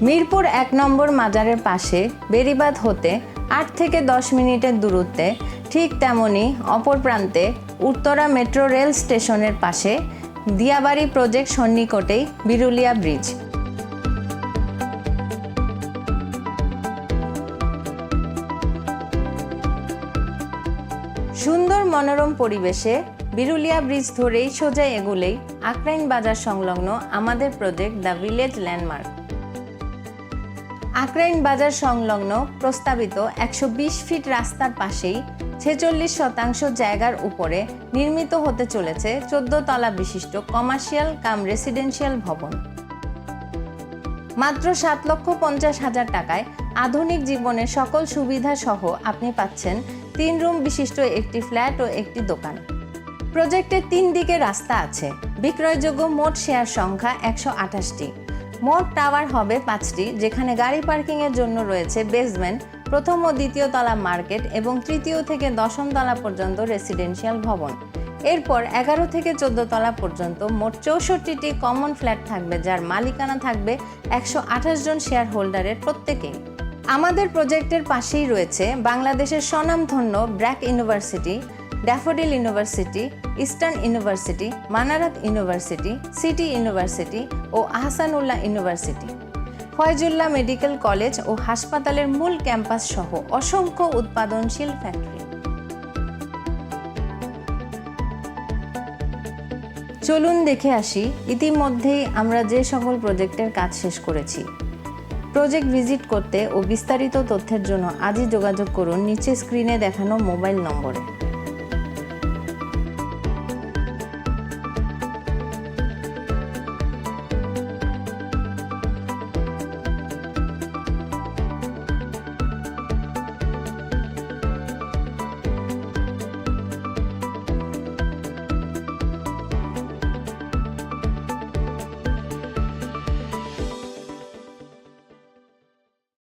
মিরপুর ১ নম্বর মাজারের পাশে বেড়িবাঁধ হতে ৮ থেকে ১০ মিনিটের দূরত্বে, ঠিক তেমনি অপর প্রান্তে উত্তরা মেট্রো রেল স্টেশনের পাশে দিয়াবাড়ি প্রজেক্ট সন্নিকটেই বিরুলিয়া ব্রিজ। সুন্দর মনোরম পরিবেশে বিরুলিয়া ব্রিজ ধরেই সোজা এগুলেই আক্রাইন বাজার সংলগ্ন আমাদের প্রজেক্ট দ্য ভিলেজ ল্যান্ডমার্ক। আক্রাইন বাজার সংলগ্ন প্রস্তাবিত ১২০ ফিট রাস্তার পাশেই ৪৬% জায়গার উপরে নির্মিত হতে চলেছে ১৪ তলা বিশিষ্ট কমার্শিয়াল কাম রেসিডেন্সিয়াল ভবন। মাত্র ৭,৫০,০০০ টাকায় আধুনিক জীবনের সকল সুবিধা সহ আপনি পাচ্ছেন ৩ রুম বিশিষ্ট একটি ফ্ল্যাট ও একটি দোকান। প্রজেক্টের ৩ দিকে রাস্তা আছে। বিক্রয়যোগ্য মোট শেয়ার সংখ্যা ১২৮টি। মোট টাওয়ার হবে 5টি, যেখানে গাড়ি পার্কিংয়ের জন্য রয়েছে বেসমেন্ট, প্রথম ও দ্বিতীয় তলা মার্কেট এবং তৃতীয় থেকে দশম তলা পর্যন্ত রেসিডেন্সিয়াল ভবন। এরপর ১১ থেকে ১৪ তলা পর্যন্ত মোট ৬৪টি কমন ফ্ল্যাট থাকবে, যার মালিকানা থাকবে ১২৮ জন শেয়ার হোল্ডারের প্রত্যেকেই। আমাদের প্রজেক্টের পাশেই রয়েছে বাংলাদেশের স্বনামধন্য BRAC university, Daffodil university, Eastern university, Manarat university, city university ও Ahsanullah university, Faizullah medical college ও হাসপাতালের মূল ক্যাম্পাস সহ অসংখ্য উৎপাদনশীল ফ্যাক্টরি। চলুন দেখে আসি ইতিমধ্যেই আমরা যে সকল প্রজেক্টের কাজ শেষ করেছি। প্রজেক্ট ভিজিট করতে ও বিস্তারিত তথ্যের জন্য আজই যোগাযোগ করুন নিচে স্ক্রিনে দেখানো মোবাইল নম্বরে।